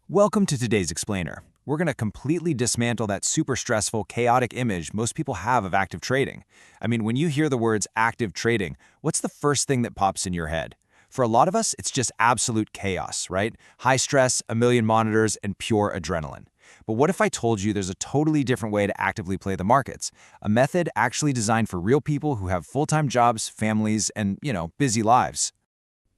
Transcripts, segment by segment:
Welcome to today's explainer. We're going to completely dismantle that super stressful, chaotic image most people have of active trading. I mean, when you hear the words active trading, what's the first thing that pops in your head? For a lot of us, it's just absolute chaos, right? High stress, a million monitors, and pure adrenaline. But what if I told you there's a totally different way to actively play the markets? A method actually designed for real people who have full-time jobs, families, and, busy lives.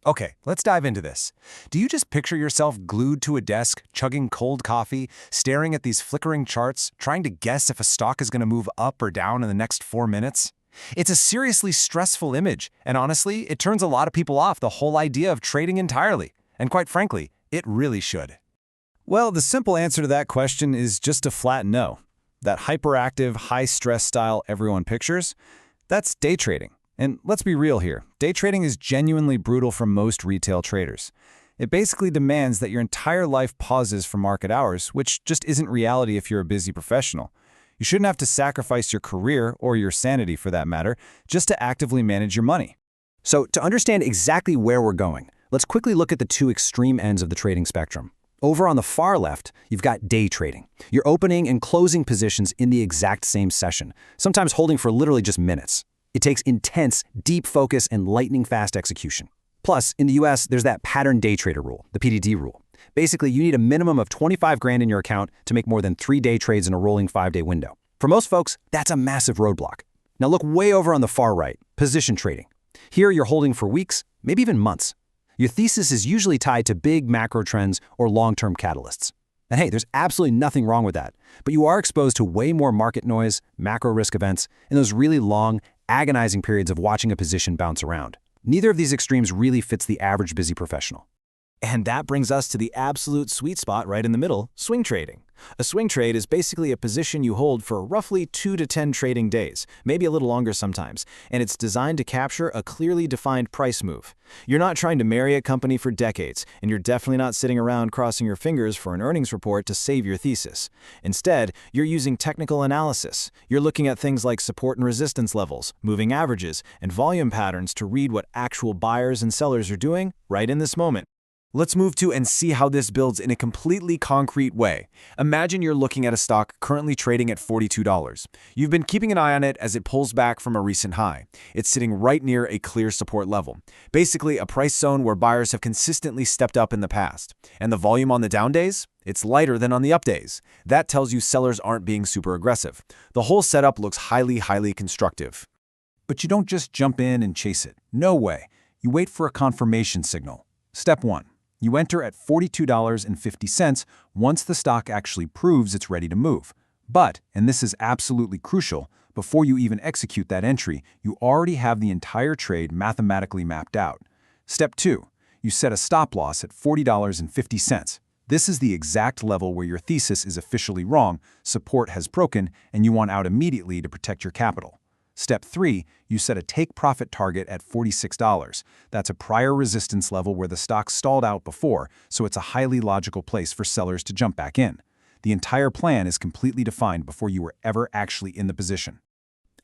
Okay, let's dive into this. Do you just picture yourself glued to a desk, chugging cold coffee, staring at these flickering charts, trying to guess if a stock is going to move up or down in the next 4 minutes? It's a seriously stressful image, and honestly, it turns a lot of people off the whole idea of trading entirely. And quite frankly, it really should. Well, the simple answer to that question is just a flat no. That hyperactive, high-stress style everyone pictures, that's day trading. And let's be real here, day trading is genuinely brutal for most retail traders. It basically demands that your entire life pauses for market hours, which just isn't reality if you're a busy professional. You shouldn't have to sacrifice your career, or your sanity for that matter, just to actively manage your money. So to understand exactly where we're going, let's quickly look at the two extreme ends of the trading spectrum. Over on the far left, you've got day trading. You're opening and closing positions in the exact same session, sometimes holding for literally just minutes. It takes intense, deep focus and lightning-fast execution. Plus, in the US, there's that pattern day trader rule, the PDD rule. Basically, you need a minimum of 25 grand in your account to make more than 3 day trades in a rolling 5-day window. For most folks, that's a massive roadblock. Now look way over on the far right, position trading. Here, you're holding for weeks, maybe even months. Your thesis is usually tied to big macro trends or long-term catalysts. And hey, there's absolutely nothing wrong with that. But you are exposed to way more market noise, macro risk events, and those really long, agonizing periods of watching a position bounce around. Neither of these extremes really fits the average busy professional. And that brings us to the absolute sweet spot right in the middle, swing trading. A swing trade is basically a position you hold for roughly 2 to 10 trading days, maybe a little longer sometimes, and it's designed to capture a clearly defined price move. You're not trying to marry a company for decades, and you're definitely not sitting around crossing your fingers for an earnings report to save your thesis. Instead, you're using technical analysis. You're looking at things like support and resistance levels, moving averages, and volume patterns to read what actual buyers and sellers are doing right in this moment. Let's move to and see how this builds in a completely concrete way. Imagine you're looking at a stock currently trading at $42. You've been keeping an eye on it as it pulls back from a recent high. It's sitting right near a clear support level, basically a price zone where buyers have consistently stepped up in the past. And the volume on the down days? It's lighter than on the up days. That tells you sellers aren't being super aggressive. The whole setup looks highly constructive. But you don't just jump in and chase it. No way. You wait for a confirmation signal. Step 1. You enter at $42.50 once the stock actually proves it's ready to move. But, and this is absolutely crucial, before you even execute that entry, you already have the entire trade mathematically mapped out. Step 2. You set a stop loss at $40.50. This is the exact level where your thesis is officially wrong, support has broken, and you want out immediately to protect your capital. Step 3, you set a take-profit target at $46. That's a prior resistance level where the stock stalled out before, so it's a highly logical place for sellers to jump back in. The entire plan is completely defined before you were ever actually in the position.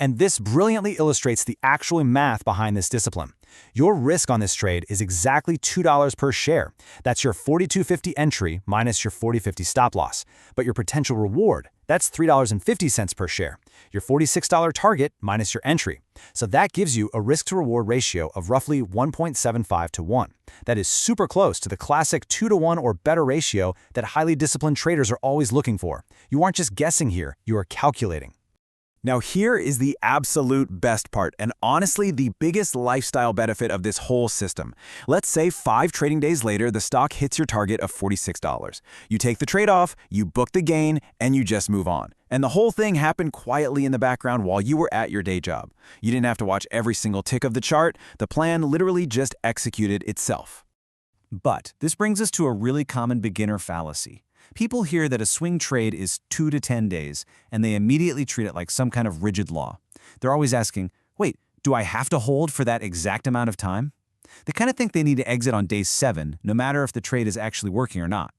And this brilliantly illustrates the actual math behind this discipline. Your risk on this trade is exactly $2 per share. That's your $42.50 entry minus your $40.50 stop loss. But your potential reward, that's $3.50 per share. Your $46 target minus your entry. So that gives you a risk-to-reward ratio of roughly 1.75 to 1. That is super close to the classic 2 to 1 or better ratio that highly disciplined traders are always looking for. You aren't just guessing here, you are calculating. Now here is the absolute best part, and honestly the biggest lifestyle benefit of this whole system. Let's say 5 trading days later, the stock hits your target of $46. You take the trade-off, you book the gain, and you just move on. And the whole thing happened quietly in the background while you were at your day job. You didn't have to watch every single tick of the chart. The plan literally just executed itself. But this brings us to a really common beginner fallacy. People hear that a swing trade is 2 to 10 days, and they immediately treat it like some kind of rigid law. They're always asking, wait, do I have to hold for that exact amount of time? They kind of think they need to exit on day 7, no matter if the trade is actually working or not.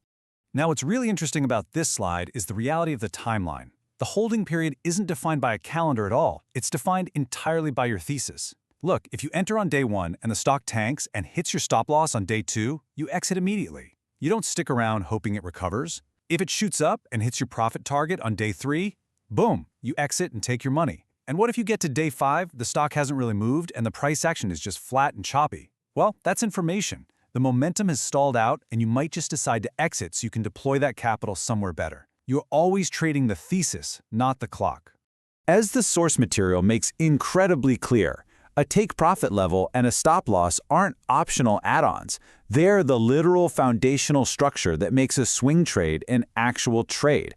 Now, what's really interesting about this slide is the reality of the timeline. The holding period isn't defined by a calendar at all. It's defined entirely by your thesis. Look, if you enter on day 1 and the stock tanks and hits your stop loss on day 2, you exit immediately. You don't stick around hoping it recovers. If it shoots up and hits your profit target on day 3, boom, you exit and take your money. And what if you get to day 5, the stock hasn't really moved, and the price action is just flat and choppy? Well, that's information. The momentum has stalled out, and you might just decide to exit so you can deploy that capital somewhere better. You're always trading the thesis, not the clock. As the source material makes incredibly clear, a take-profit level and a stop-loss aren't optional add-ons. They're the literal foundational structure that makes a swing trade an actual trade.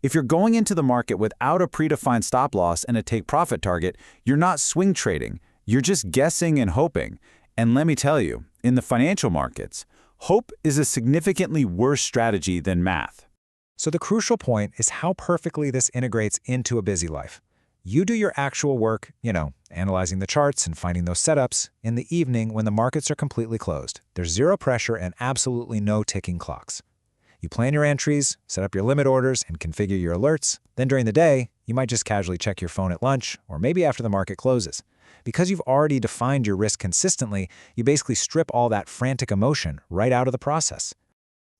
If you're going into the market without a predefined stop-loss and a take-profit target, you're not swing trading. You're just guessing and hoping. And let me tell you, in the financial markets, hope is a significantly worse strategy than math. So the crucial point is how perfectly this integrates into a busy life. You do your actual work, analyzing the charts and finding those setups, in the evening when the markets are completely closed. There's zero pressure and absolutely no ticking clocks. You plan your entries, set up your limit orders, and configure your alerts. Then during the day, you might just casually check your phone at lunch or maybe after the market closes. Because you've already defined your risk consistently, you basically strip all that frantic emotion right out of the process.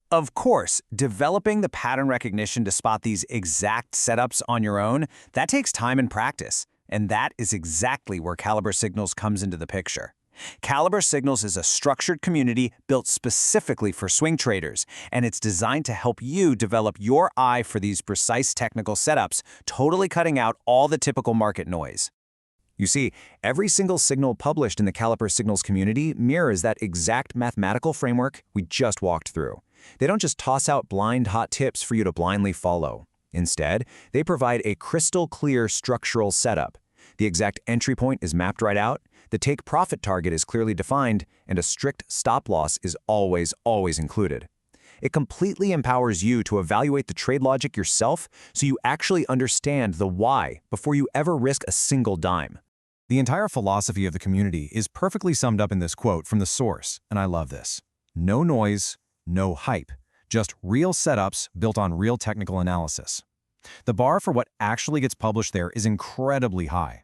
Of course, developing the pattern recognition to spot these exact setups on your own, that takes time and practice. And that is exactly where Calibre Signals comes into the picture. Calibre Signals is a structured community built specifically for swing traders, and it's designed to help you develop your eye for these precise technical setups, totally cutting out all the typical market noise. You see, every single signal published in the Calibre Signals community mirrors that exact mathematical framework we just walked through. They don't just toss out blind hot tips for you to blindly follow. Instead, they provide a crystal clear structural setup. The exact entry point is mapped right out, the take profit target is clearly defined, and a strict stop loss is always included. It completely empowers you to evaluate the trade logic yourself so you actually understand the why before you ever risk a single dime. The entire philosophy of the community is perfectly summed up in this quote from the source, and I love this. No noise, no hype, just real setups built on real technical analysis. The bar for what actually gets published there is incredibly high.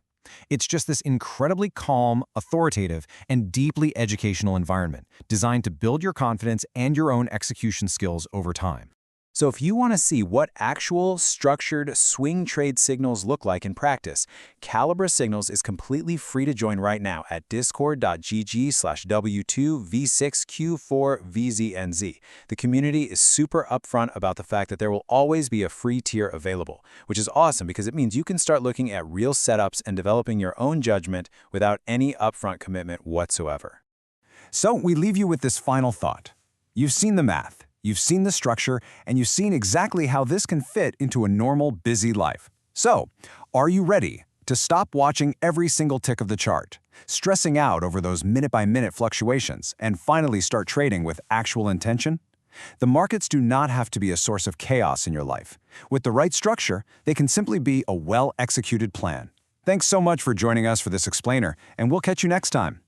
It's just this incredibly calm, authoritative, and deeply educational environment designed to build your confidence and your own execution skills over time. So if you want to see what actual structured swing trade signals look like in practice, Calibre Signals is completely free to join right now at discord.gg/W2V6Q4VZNZ. The community is super upfront about the fact that there will always be a free tier available, which is awesome because it means you can start looking at real setups and developing your own judgment without any upfront commitment whatsoever. So we leave you with this final thought. You've seen the math. You've seen the structure, and you've seen exactly how this can fit into a normal, busy life. So, are you ready to stop watching every single tick of the chart, stressing out over those minute-by-minute fluctuations, and finally start trading with actual intention? The markets do not have to be a source of chaos in your life. With the right structure, they can simply be a well-executed plan. Thanks so much for joining us for this explainer, and we'll catch you next time.